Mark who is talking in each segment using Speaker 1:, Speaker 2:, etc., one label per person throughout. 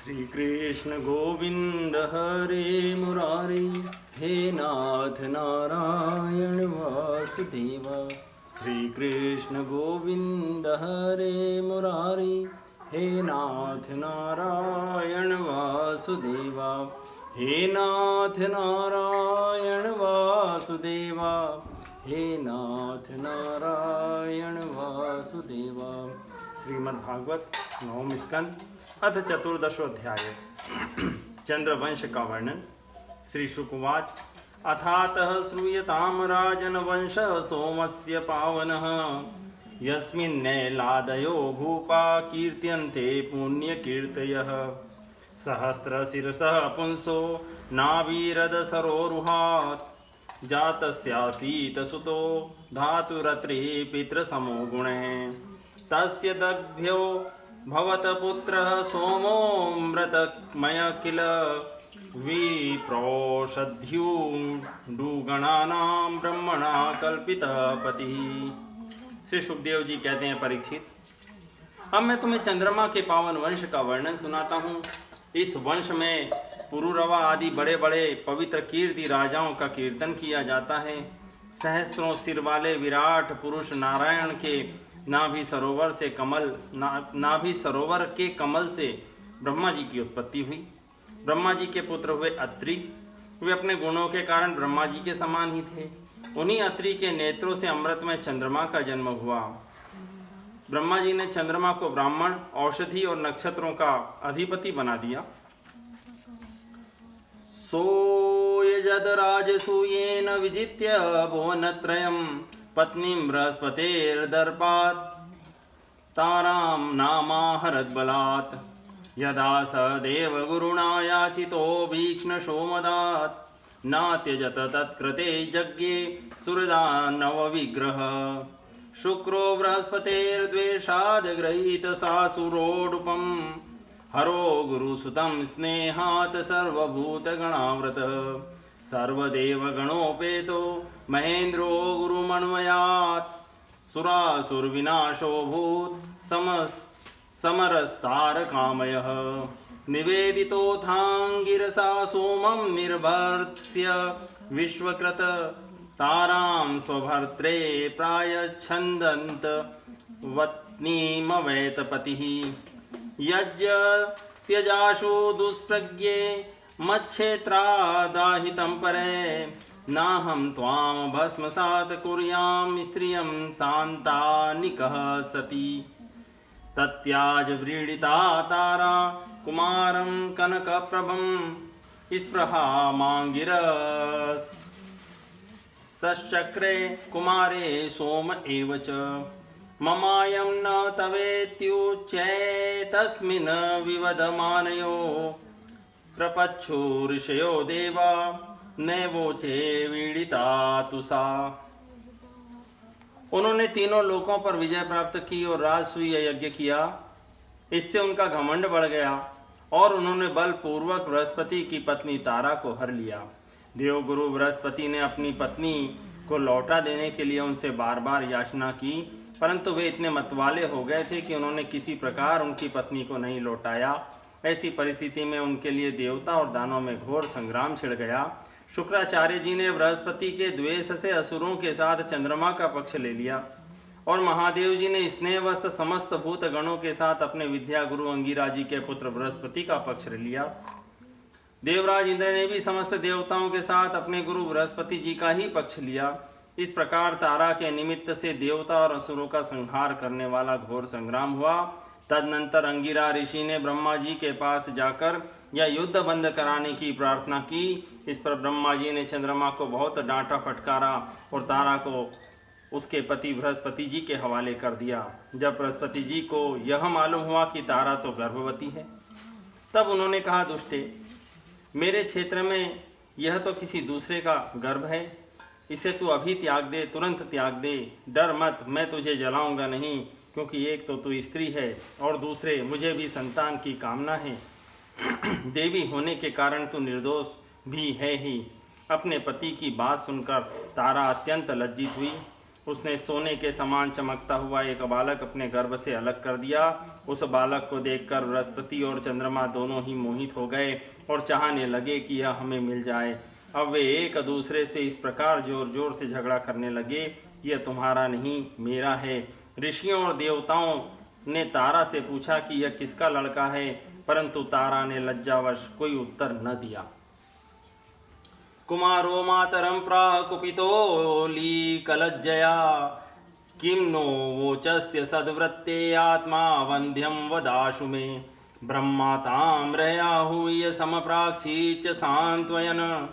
Speaker 1: श्री कृष्ण गोविंद हरे मुरारी, हे नाथ नारायण वासुदेवा। श्री कृष्ण गोविंद हरे मुरारी, हे नाथ नारायण वासुदेवा। हे नाथ नारायण वासुदेवा, हे नाथ नारायण वासुदेवा। श्रीमद्भागवत नवम स्कंद अथ चतुर्दशोऽध्याय। चंद्रवंश का वर्णन। श्री शुकवाच अथातः श्रूयताम राजन वंश सोमस्य पावनः, यस्मिन्नैलादयो भूपा कीर्त्यन्ते पुण्यकीर्तयः। सहस्रशिरसः पुंसो नावीरद सरोरुहात्, जातस्यासीत सुतो धातुरत्रे पितृसमो गुणे। तस्य दग्भ्यो भवत पुत्रः सोमो मृतमय किल, विप्रोषध्युगणानां ब्रह्मणा कल्पितः पतिः। श्री सुखदेव जी कहते हैं, परीक्षित, अब मैं तुम्हें चंद्रमा के पावन वंश का वर्णन सुनाता हूँ। इस वंश में पुरुरवा आदि बड़े बड़े पवित्र कीर्ति राजाओं का कीर्तन किया जाता है। सहस्त्रों सिर वाले विराट पुरुष नारायण के नाभि सरोवर के कमल से ब्रह्मा जी की उत्पत्ति हुई। ब्रह्मा जी के पुत्र हुए अत्रि। वे अपने गुणों के कारण ब्रह्मा जी के समान ही थे। उन्हीं अत्रि के नेत्रों से अमृत में चंद्रमा का जन्म हुआ। ब्रह्मा जी ने चंद्रमा को ब्राह्मण, औषधि और नक्षत्रों का अधिपति बना दिया। सोयजद राजसूयेन विजित्य भुवनत्रयम्, पत्नीं बृहस्पतेर्दर्पात् तारां नामाहरद् बलात्। यदा स देवगुरुणा याचितो भीक्ष्ण सोमदात्, नात्यजत तत्कृते यज्ञे सुरदानवविग्रह। शुक्रो बृहस्पतेर्द्वेषाद् गृहीत सासुरोडुपम्, हरो गुरुसुतं स्नेहात् सर्वभूतगणावृत। सर्वदेवगणोपेतो महेन्द्रो गुरुमन्वयात्, सुरासुरविनाशोऽभूत् समरस्तारकामयः। निवेदितोऽथाङ्गिरसा सोमं निर्भर्त्स्य विश्वकृत, तारां स्वभर्त्रे प्रायच्छन्दन्त वत्नीमवैतपतिः। यज्ञत्यजाशु दुष्प्रज्ञे मच्छेत्रादाहितं परे, नाहं त्वां भस्मसात् कुर्यां स्त्रियं शान्तानिकः सती। तत्याज व्रीडिता तारा कुमारं कनकप्रभं, स्पृहा माङ्गिरसश्चक्रे कुमारे सोम एव च। ममायं न तवेत्युच्यैतस्मिन् विवदमानयो, प्रपच्छो ऋषयो देवा नैवोचे वीडिता तुसा। उन्होंने तीनों लोकों पर विजय प्राप्त की और राजसूय यज्ञ किया। इससे उनका घमंड बढ़ गया और उन्होंने बलपूर्वक बृहस्पति की पत्नी तारा को हर लिया। देवगुरु बृहस्पति ने अपनी पत्नी को लौटा देने के लिए उनसे बार बार याचना की, परंतु वे इतने मतवाले हो गए थे कि उन्होंने किसी प्रकार उनकी पत्नी को नहीं लौटाया। ऐसी परिस्थिति में उनके लिए देवता और दानों में घोर संग्राम छिड़ गया। शुक्राचार्य जी ने बृहस्पति के द्वेष से असुरों के साथ चंद्रमा का पक्ष ले लिया और महादेव जी ने स्नेहवस्त समस्त भूत गणों के साथ अपने विद्या गुरु अंगिरा जी के पुत्र बृहस्पति का पक्ष ले लिया। देवराज इंद्र ने भी समस्त देवताओं के साथ अपने गुरु बृहस्पति जी का ही पक्ष लिया। इस प्रकार तारा के निमित्त से देवता और असुरों का संहार करने वाला घोर संग्राम हुआ। तदनंतर अंगिरा ऋषि ने ब्रह्मा जी के पास जाकर यह युद्ध बंद कराने की प्रार्थना की। इस पर ब्रह्मा जी ने चंद्रमा को बहुत डांटा फटकारा और तारा को उसके पति बृहस्पति जी के हवाले कर दिया। जब बृहस्पति जी को यह मालूम हुआ कि तारा तो गर्भवती है, तब उन्होंने कहा, दुष्टे, मेरे क्षेत्र में यह तो किसी दूसरे का गर्भ है, इसे तू अभी त्याग दे, तुरंत त्याग दे। डर मत, मैं तुझे जलाऊंगा नहीं, क्योंकि एक तो तू स्त्री है और दूसरे मुझे भी संतान की कामना है। देवी होने के कारण तू निर्दोष भी है ही। अपने पति की बात सुनकर तारा अत्यंत लज्जित हुई। उसने सोने के समान चमकता हुआ एक बालक अपने गर्भ से अलग कर दिया। उस बालक को देखकर बृहस्पति और चंद्रमा दोनों ही मोहित हो गए और चाहने लगे कि यह हमें मिल जाए। अब वे एक दूसरे से इस प्रकार जोर जोर से झगड़ा करने लगे कि यह तुम्हारा नहीं, मेरा है। ऋषियों और देवताओं ने तारा से पूछा कि यह किसका लड़का है, परंतु तारा ने लज्जावश कोई उत्तर न दिया। कुमारो मातरं प्राकुपितोऽलीकलज्जया किं नो वोचस्य सद्वृत्ते आत्मा वन्ध्यं वदाशु मे। ब्रह्मा ताम्रयाहूय समप्राक्षी च सान्त्वयन्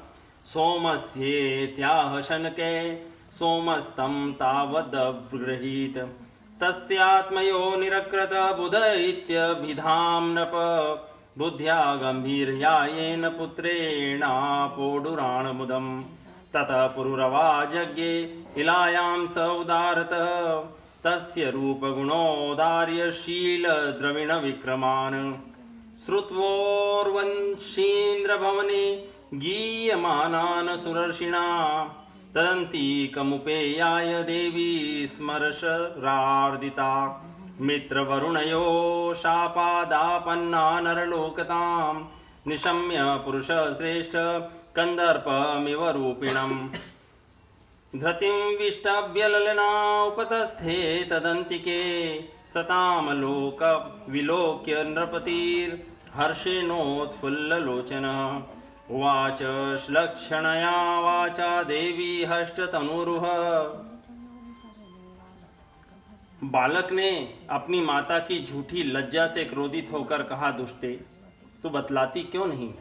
Speaker 1: सोमस्येत्याह शनके सोमस्तं तावदब्रहीत् तस्यात्मयो निरकृत बुध इत्यभिधां नृप। बुद्ध्या गंभीर्या येन पुत्रेणापोडुराणमुदम् ततः पुरुरवा जज्ञे इलायां स उदारतः तस्य रूपगुणोदार्यशीलद्रविणविक्रमान्। श्रुत्वोर्वंशीन्द्रभवने गीयमानान् सुरर्षिणा तदन्तिकमुपेयाय देवी स्मरशरार्दिता। मित्रवरुणयो शापादापन्ना नरलोकतां निशम्य पुरुषश्रेष्ठ कन्दर्पमिव रूपिणम्। धृतिं विष्टभ्यललना उपतस्थे तदन्तिके सतां लोक विलोक्य नृपतिर्हर्षेणोत्फुल्ललोचनः। उवाच श्लक्षणया वाचा देवी हष्टतनुरुह। बालक ने अपनी माता की झूठी लज्जा से क्रोधित होकर कहा, दुष्टे, तू बतलाती क्यों नहीं?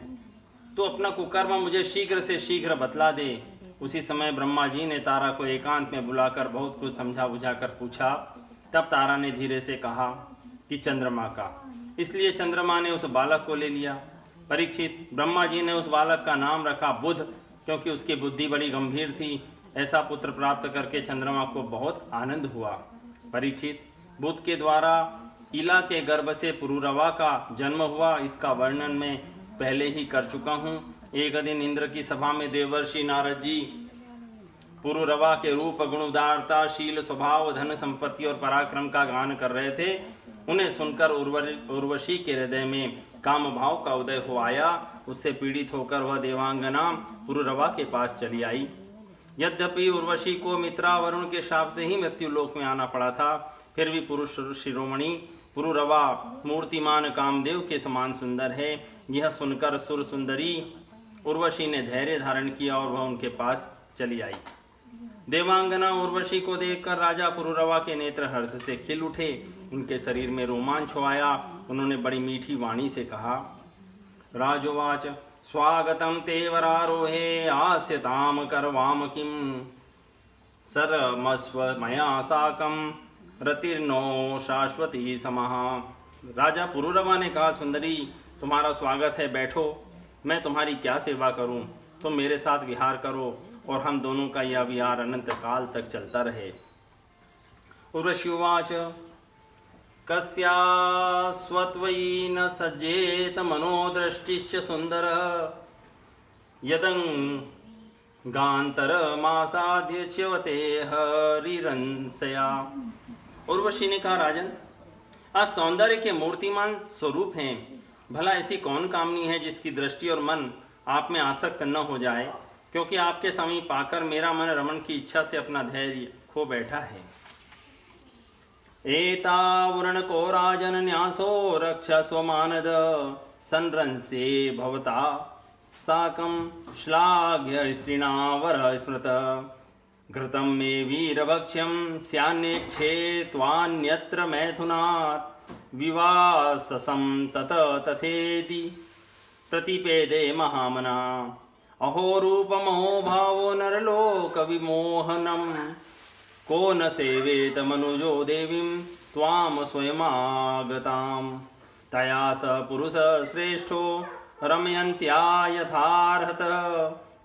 Speaker 1: तू अपना कुकर्म मुझे शीघ्र से शीघ्र बतला दे। उसी समय ब्रह्मा जी ने तारा को एकांत में बुलाकर बहुत कुछ समझा बुझाकर पूछा। तब तारा ने धीरे से कहा कि चंद्रमा का। इसलिए चंद्रमा ने उस बालक को ले लिया। परीक्षित, ब्रह्मा जी ने उस बालक का नाम रखा बुध, क्योंकि उसकी बुद्धि बड़ी गंभीर थी। ऐसा पुत्र प्राप्त करके चंद्रमा को बहुत आनंद हुआ। परीक्षित, बुध के द्वारा इला के गर्भ से पुरुरवा का जन्म हुआ, इसका वर्णन मैं पहले ही कर चुका हूँ। एक दिन इंद्र की सभा में देवर्षि नारद जी पुरुरवा के रूप, गुण, उदारता, शील, स्वभाव, धन, संपत्ति और पराक्रम का गान कर रहे थे। उन्हें सुनकर उर्वशी के हृदय में काम भाव का उदय हो आया। उससे पीड़ित होकर वह देवांगना पुरुरवा के पास चली आई। यद्यपि उर्वशी को मित्रा वरुण के शाप से ही मृत्यु लोक में आना पड़ा था, फिर भी पुरुष शिरोमणि पुरुरवा मूर्तिमान कामदेव के समान सुंदर है। यह सुनकर सुर सुंदरी उर्वशी ने धैर्य धारण किया और वह उनके पास चली आई। देवांगना उर्वशी को देखकर राजा पुरुरवा के नेत्र हर्ष से खिल उठे। उनके शरीर में रोमांच हो आया। उन्होंने बड़ी मीठी वाणी से कहा, राजोवाच, स्वागतम ते वरारोहे आस्यताम करवाम किम सरमस्व मया साकम रतिर्नो शाश्वती समः। राजा पुरुरवा ने कहा, सुंदरी, तुम्हारा स्वागत है, बैठो। मैं तुम्हारी क्या सेवा करूं? तुम मेरे साथ विहार करो और हम दोनों का यह विहार अनंत काल तक चलता रहे। उर्वश्युवाच, कस्यास्वत्वयि न सज्जेत मनोदृष्टिश्च सुंदरः यदंगान्तरमासाद्य च्यवते हरिरंसया। उर्वशी ने कहा, राजन, आप सौंदर्य के मूर्तिमान स्वरूप हैं। भला ऐसी कौन कामनी है जिसकी दृष्टि और मन आप में आसक्त न हो जाए, क्योंकि आपके समीप आकर मेरा मन रमण की इच्छा से अपना धैर्य खो बैठा है। एतावरण को राजन न्यासो रक्षा स्वमानद संरंसे भवता साकं श्लाघ्य स्त्रीणावर स्मृत घृतं मे वीरभक्ष्यं स्यान्नेक्षे त्वान्यत्र मैथुनात् विवाससं तत तथेति प्रतिपेदे महामना। अहो रूपमहो भावो नरलोक विमोहनम को न सेवेत मनुजो देवीं त्वां स्वयमागताम्। तया स पुरुष श्रेष्ठो रमयन्त्या यथार्हत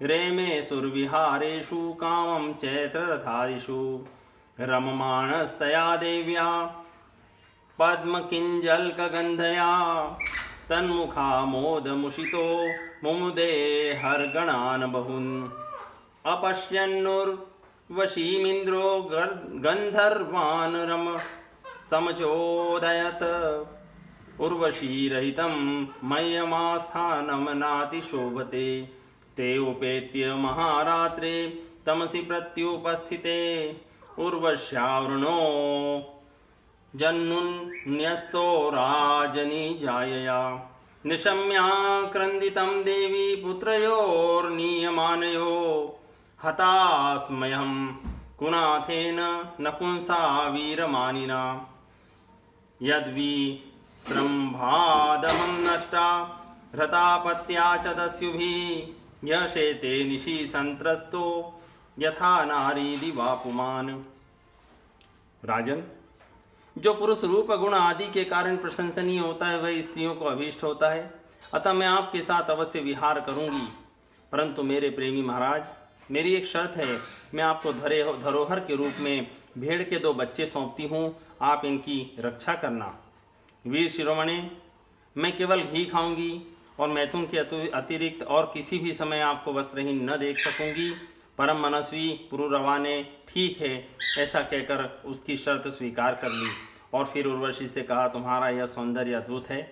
Speaker 1: रेमे सुरविहारेषु कामं चैत्ररथादिषु। रममाणस्तया देव्या पद्मकिञ्जल्कगन्धया तन्मुखा मोदमुषितो मुमुदे हर्गणान् बहून्। अपश्यन्नुर्विलोकयन् वशीमिन्द्रो गन्धर्वान् समचोदयत् उर्वशीरहितं मह्यमास्थानं नातिशोभते ते उपेत्य महारात्रे तमसि प्रत्युपस्थिते उर्वश्यावृणो जन्नुन्यस्तो राजनिजायया निशम्याक्रन्दितं देवी पुत्रयोर्नीयमानयो हतास्मयं कुनाथेन नपुंसा वीरमानिना यद्विस्रम्भादहं नष्टा हृतापत्या च दस्युभिः यशेते निशि संत्रस्तो यथा नारी दिवापुमान। राजन, जो पुरुष रूप गुण आदि के कारण प्रशंसनीय होता है वह स्त्रियों को अभीष्ट होता है, अतः मैं आपके साथ अवश्य विहार करूंगी। परंतु मेरे प्रेमी महाराज, मेरी एक शर्त है, मैं आपको धरोहर के रूप में भेड़ के 2 बच्चे सौंपती हूँ, आप इनकी रक्षा करना। वीर शिरोमणि, मैं केवल घी खाऊंगी और मैथुन के अतिरिक्त और किसी भी समय आपको वस्त्रहीन न देख सकूंगी। परम मनस्वी पुरुरवा ने ठीक है ऐसा कहकर उसकी शर्त स्वीकार कर ली और फिर उर्वशी से कहा, तुम्हारा यह सौंदर्य अद्भुत है,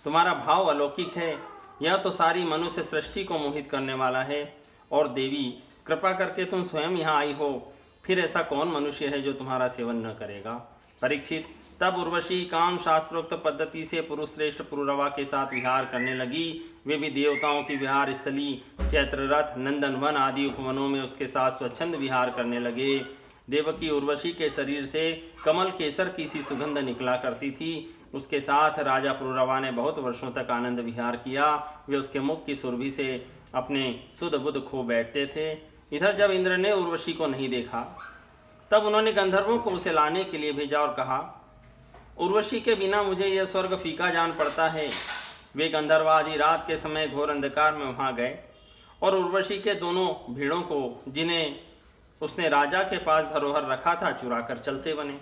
Speaker 1: तुम्हारा भाव अलौकिक है, यह तो सारी मनुष्य सृष्टि को मोहित करने वाला है। और देवी, कृपा करके तुम स्वयं यहाँ आई हो, फिर ऐसा कौन मनुष्य है जो तुम्हारा सेवन न करेगा। परीक्षित, तब उर्वशी काम शास्त्रोक्त पद्धति से पुरुष श्रेष्ठ पुरुरवा के साथ विहार करने लगी। वे भी देवताओं की विहार स्थली चैत्ररथ, नंदनवन आदि उपवनों में उसके साथ स्वच्छंद विहार करने लगे। देवकी उर्वशी के शरीर से कमल केसर की सी सुगंध निकला करती थी। उसके साथ राजा पुरुरवा ने बहुत वर्षों तक आनंद विहार किया। वे उसके मुख की सुरभि से अपने सुध बुध खो बैठते थे। इधर जब इंद्र ने उर्वशी को नहीं देखा तब उन्होंने गंधर्वों को उसे लाने के लिए भेजा और कहा, उर्वशी के बिना मुझे यह स्वर्ग फीका जान पड़ता है। वे गंधर्व आदि रात के समय घोर अंधकार में वहां गए और उर्वशी के दोनों भेड़ों को, जिन्हें उसने राजा के पास धरोहर रखा था, चुरा कर चलते बने।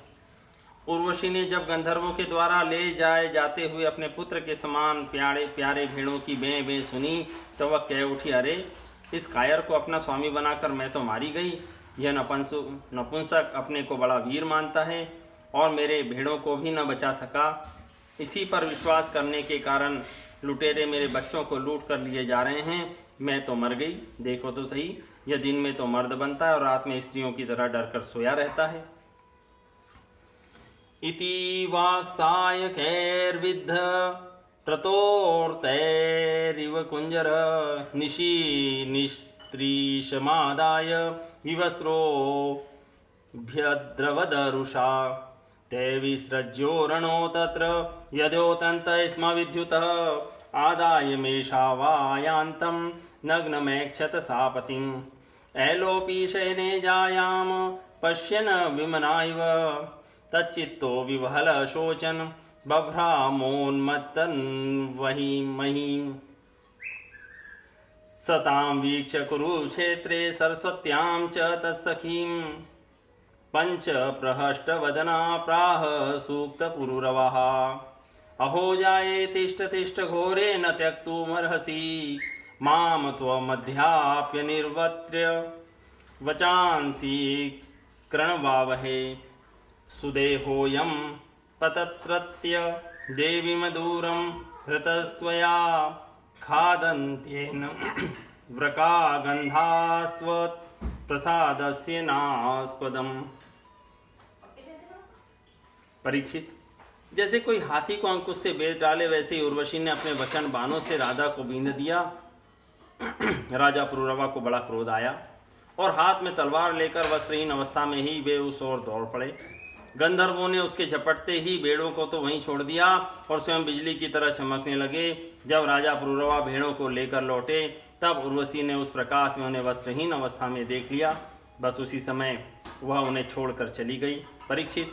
Speaker 1: उर्वशी ने जब गंधर्वों के द्वारा ले जाए जाते हुए अपने पुत्र के समान प्यारे प्यारे भेड़ों की बें बें सुनी तो वह कह उठी, अरे इस कायर को अपना स्वामी बनाकर मैं तो मारी गई। यह नपुंसक अपने को बड़ा वीर मानता है और मेरे भेड़ों को भी न बचा सका। इसी पर विश्वास करने के कारण लुटेरे मेरे बच्चों को लूट कर लिए जा रहे हैं। मैं तो मर गई। देखो तो सही, यह दिन में तो मर्द बनता है और रात में स्त्रियों की तरह डर कर सोया रहता है। इति वाक्सायकैर्विद्ध त्रतोर्तैरिव कुंजर निशी निस्त्रीशमादाय विवस्त्रो भ्यद्रवदरुषा ते विसृज्योरणो तत्र यद्योतन्त स्म विद्युतः आदाय मेषावायान्तं नग्नमेक्षत सापतिम् ऐलोपी शयने जायाम पश्यन् विमनाइव तच्चित्तो विवहल शोचन बभ्रामोन्मत्तन् वहीमहीं सतां वीक्ष्य कुरुक्षेत्रे सरस्वत्यां च तत्सखीं पंच प्रहष्टवदना प्राह सूक्तपुरुरवः अहो जाये तिष्ठ तिष्ठ घोरे न त्यक्तुमर्हसि मां त्वमध्याप्य निर्वत्र्य वचांसि कृणवावहे सुदेहोऽयं पतत्रत्य देवीमदूरं हृतस्त्वया खादन्त्येन वृकागन्धास्त्वत्प्रसादस्य नास्पदम्। परीक्षित, जैसे कोई हाथी को अंकुश से बेच डाले वैसे ही उर्वशी ने अपने वचन बाणों से राधा को बींध दिया। राजा पुरुरवा को बड़ा क्रोध आया और हाथ में तलवार लेकर वस्त्रहीन अवस्था में ही वे उस ओर दौड़ पड़े। गंधर्वों ने उसके झपटते ही भेड़ों को तो वहीं छोड़ दिया और स्वयं बिजली की तरह चमकने लगे। जब राजा पुरुरवा भेड़ों को लेकर लौटे तब उर्वशी ने उस प्रकाश में उन्हें वस्त्रहीन अवस्था में देख लिया। बस उसी समय वह उन्हें छोड़कर चली गई। परीक्षित,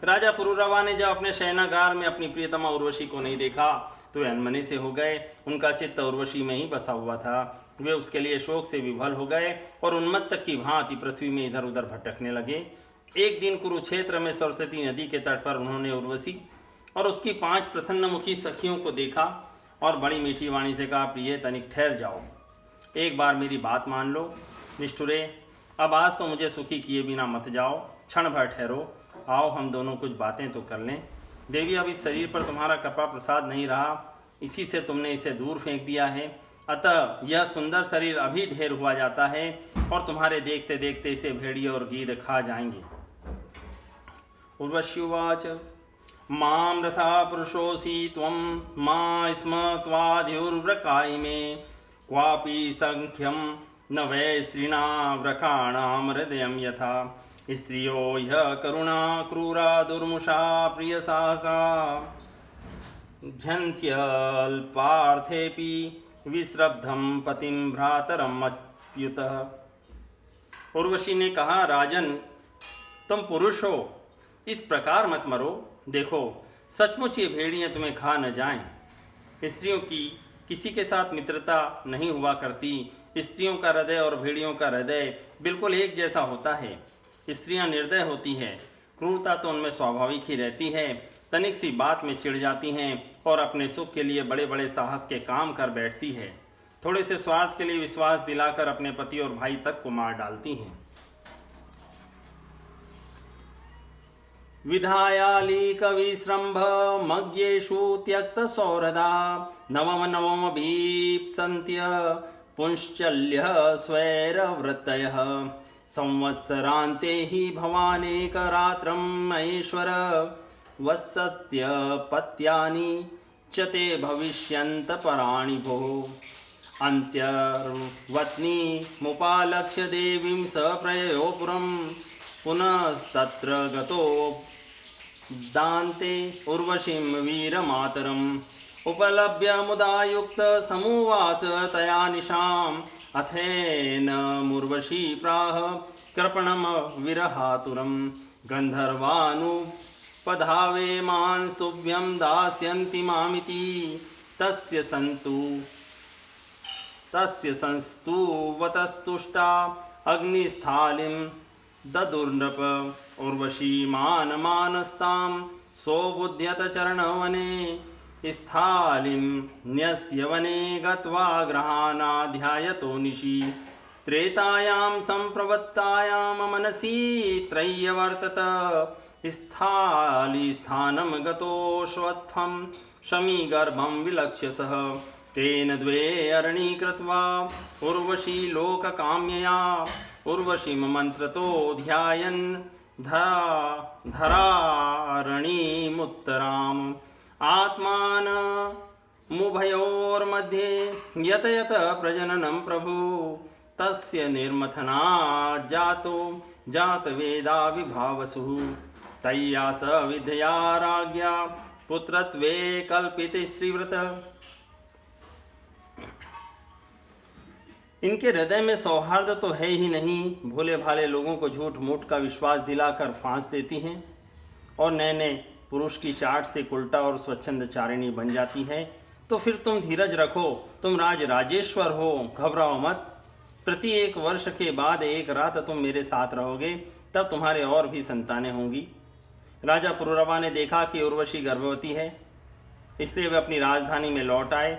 Speaker 1: राजा पुरुरवा ने जब अपने शयनागार में अपनी प्रियतमा उर्वशी को नहीं देखा तो वे अनमने से हो गए। उनका चित्त उर्वशी में ही बसा हुआ था। वे उसके लिए शोक से विभल हो गए और उन्मत्त की भांति पृथ्वी में इधर उधर भटकने लगे। एक दिन कुरुक्षेत्र में सरस्वती नदी के तट पर उन्होंने उर्वशी और उसकी 5 प्रसन्नमुखी सखियों को देखा और बड़ी मीठी वाणी से कहा, प्रिय तनिक ठहर जाओ, एक बार मेरी बात मान लो। निष्ठुरे, अब आज तो मुझे सुखी किए बिना मत जाओ, क्षण भर ठहरो, आओ हम दोनों कुछ बातें तो कर लें। देवी, अब इस शरीर पर तुम्हारा कृपा प्रसाद नहीं रहा, इसी से तुमने इसे दूर फेंक दिया है, अतः यह सुंदर शरीर अभी ढेर हुआ जाता है और तुम्हारे देखते देखते इसे भेड़िए और गीद खा जाएंगे। उर्वश्युवाच मां रथा पुरुषोऽसि त्वं मा स्म त्वाद्युर्व्रकाय मे क्वापि संख्यं न वै स्त्रीणां व्रकाणां हृदयं यथा स्त्रियो ह्यः करुणा क्रूरा दुर्मुषा प्रियसाहसा झन्त्यल्पार्थेऽपि विश्रब्धं पतिं भ्रातरम् अच्युतः। उर्वशी ने कहा, राजन तुम पुरुष हो, इस प्रकार मत मरो। देखो सचमुच ये भेड़ियां तुम्हें खा न जाएं। स्त्रियों की किसी के साथ मित्रता नहीं हुआ करती। स्त्रियों का हृदय और भेड़ियों का हृदय बिल्कुल एक जैसा होता है। स्त्रियां निर्दय होती है, क्रूरता तो उनमें स्वाभाविक ही रहती है, तनिक सी बात में चिढ़ जाती हैं और अपने सुख के लिए बड़े बड़े साहस के काम कर बैठती है। थोड़े से स्वार्थ के लिए विश्वास दिलाकर अपने पति और भाई तक को मार डालती हैं। विधायाली कविश्रम्भ मज्ञेषु त्यक्त सौरदा नवम नवम भीप्सन्त्य पुंश्चल्य स्वैरवृत्तयः संवत्सरान्ते हि भवानेकरात्रं महेश्वर वत्सत्यपत्यानि च ते भविष्यन्त पराणि भोः। अन्त्यवत्नी मुपालक्ष्य देवीं स प्रययो पुरं पुनस्तत्र गतो दान्ते उर्वशीं वीरमातरम् उपलभ्य मुदा युक्त समुवास तया निशाम् अथेन मुर्वशी प्राह कृपणम विरहातुरं गन्धर्वानुपधावे मां स्तुभ्यं दास्यन्ति मामिति तस्य संस्तुवतस्तुष्टा अग्निस्थालिं ददुर्नृप उर्वशी मानस्तां सोबुध्यत चरणवने स्थालिं न्यस्य वने गत्वा ग्रहाणाध्यायतो निशि त्रेतायां सम्प्रवृत्तायां मनसि त्रय्यवर्तत स्थालिस्थानं गतोऽश्वत्थं शमीगर्भं विलक्ष्य सः तेन द्वे अरणी कृत्वा उर्वशी लोककाम्यया उर्वशीं मन्त्रतो ध्यायन् धरारणीमुत्तराम् आत्मानमुभयोर्मध्ये यत यत प्रजननं प्रभु तस्य निर्मथनात् जातवेदा विभावसुः तय्या स विद्या राज्ञा पुत्रत्वे कल्पिते श्रीव्रत। इनके हृदय में सौहार्द तो है ही नहीं, भोले भाले लोगों को झूठ मूठ का विश्वास दिलाकर फांस देती हैं और नए नए पुरुष की चाट से उल्टा और स्वच्छंद चारिणी बन जाती है। तो फिर तुम धीरज रखो, तुम राजेश्वर हो, घबराओ मत। प्रति 1 वर्ष के बाद एक रात तुम मेरे साथ रहोगे, तब तुम्हारे और भी संतानें होंगी। राजा पुरुरवा ने देखा कि उर्वशी गर्भवती है, इसलिए वे अपनी राजधानी में लौट आए।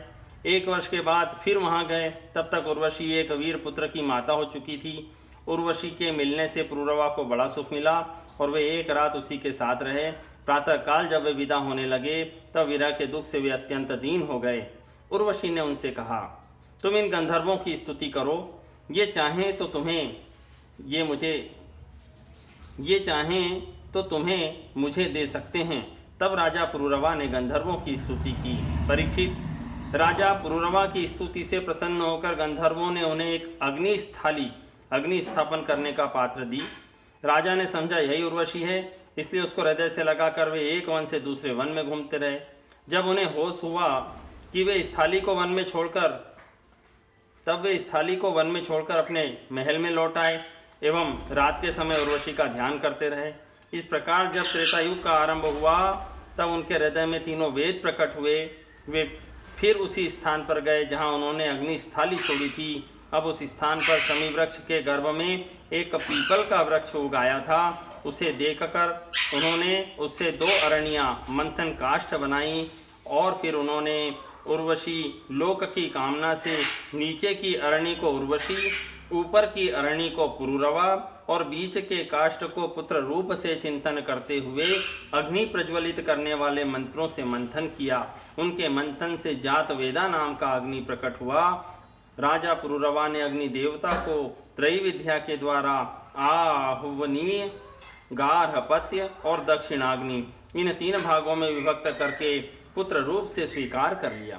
Speaker 1: 1 वर्ष के बाद फिर वहां गए, तब तक उर्वशी एक वीर पुत्र की माता हो चुकी थी। उर्वशी के मिलने से पुरुरवा को बड़ा सुख मिला और वे एक रात उसी के साथ रहे। प्रातः काल जब वे विदा होने लगे, तब विरह के दुख से वे अत्यंत दीन हो गए। उर्वशी ने उनसे कहा, तुम इन गंधर्वों की स्तुति करो, ये चाहें तो तुम्हें मुझे दे सकते हैं। तब राजा पुरुरवा ने गंधर्वों की स्तुति की। परीक्षित, राजा पुरुरवा की स्तुति से प्रसन्न होकर गंधर्वों ने उन्हें एक अग्नि स्थापन करने का पात्र दी। राजा ने समझा यही उर्वशी है, इसलिए उसको हृदय से लगाकर वे एक वन से दूसरे वन में घूमते रहे। जब उन्हें होश हुआ कि वे इस थाली को वन में छोड़कर अपने महल में लौट आए एवं रात के समय उर्वशी का ध्यान करते रहे। इस प्रकार जब त्रेतायुग का आरंभ हुआ, तब उनके हृदय में तीनों वेद प्रकट हुए। वे फिर उसी स्थान पर गए जहां उन्होंने अग्नि स्थाली छोड़ी थी। अब उस स्थान पर शमी वृक्ष के गर्भ में एक पीपल का वृक्ष उगाया था। उसे देखकर उन्होंने उससे 2 अरणियां मंथन काष्ठ बनाई और फिर उन्होंने उर्वशी लोक की कामना से नीचे की अरणी को उर्वशी ऊपर की अरणी को पुरुरवा और बीच के काष्ठ को पुत्र रूप से चिंतन करते हुए अग्नि प्रज्वलित करने वाले मंत्रों से मंथन किया। उनके मंथन से जात वेदा नाम का अग्नि प्रकट हुआ। राजा पुरुरवा ने अग्नि देवता को त्रयी विद्या के द्वारा आहुवनीय, गार्हपत्य और दक्षिणाग्नि इन 3 भागों में विभक्त करके पुत्र रूप से स्वीकार कर लिया।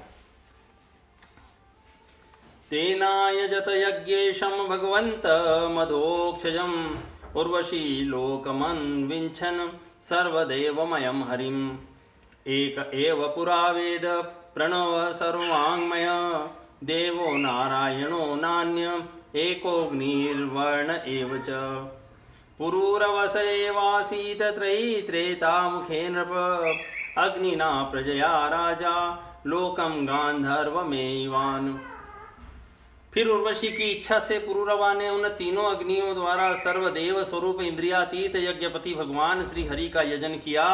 Speaker 1: तेनायजत यज्ञेशं भगवन्त मधोक्षजम् उर्वशी लोकमन्विञ्छन् सर्वदेवमयं हरिम्। एक एव पुरा वेद प्रणव सर्वाङ्मय देवो नारायणो नान्य एकोऽग्निर्वर्ण एव च। पुरूरवस एवासीत त्रयी त्रेतामुखे नृप अग्निना प्रजया राजा लोकं गान्धर्वमेवान्। फिर उर्वशी की इच्छा से पुरुरवा ने उन 3 अग्नियों द्वारा सर्वदेव स्वरूप इंद्रियातीत यज्ञपति भगवान श्री हरि का यजन किया।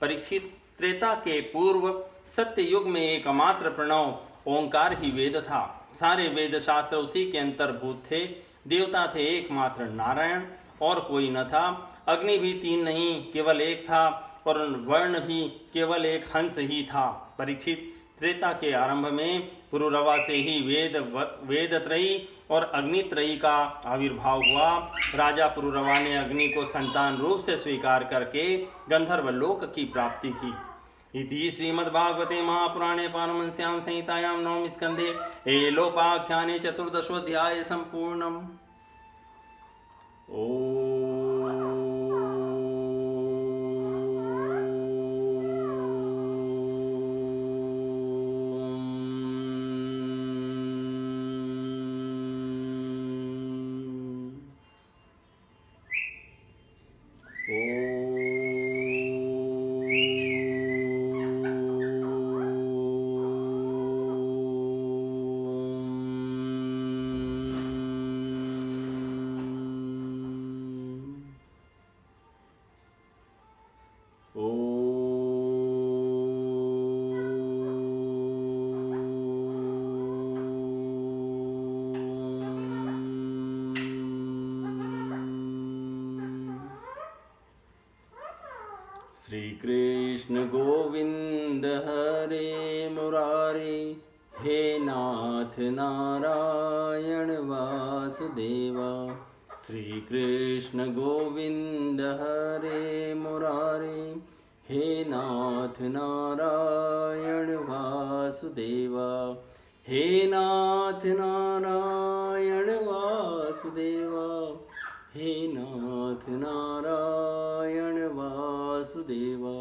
Speaker 1: परीक्षित, त्रेता के पूर्व सत्य युग में एकमात्र प्रणव ओंकार ही वेद था। सारे वेद शास्त्र उसी के अंतर्भूत थे। देवता थे एकमात्र नारायण और कोई न था। अग्नि भी 3 नहीं केवल एक था और वर्ण भी केवल एक हंस ही था। परीक्षित, त्रेता के आरंभ में पुरुरवा से ही वेद त्रयी और अग्नि त्रयी का आविर्भाव हुआ। राजा पुरुरवा ने अग्नि को संतान रूप से स्वीकार करके गंधर्व लोक की प्राप्ति की। इति श्रीमद्भागवते महापुराणे पारमहंस्यां संहितायां 9वें स्कंदे एलोपाख्याने 14th संपूर्णम्। श्री कृष्ण गोविंद हरे मुरारे, हे नाथ नारायण वासुदेवा। श्री कृष्ण गोविंद हरे मुरारे, हे नाथ नारायण वासुदेवा। हे नाथ नारायण वासुदेवा, हे नाथ नारायण वासुदेवा।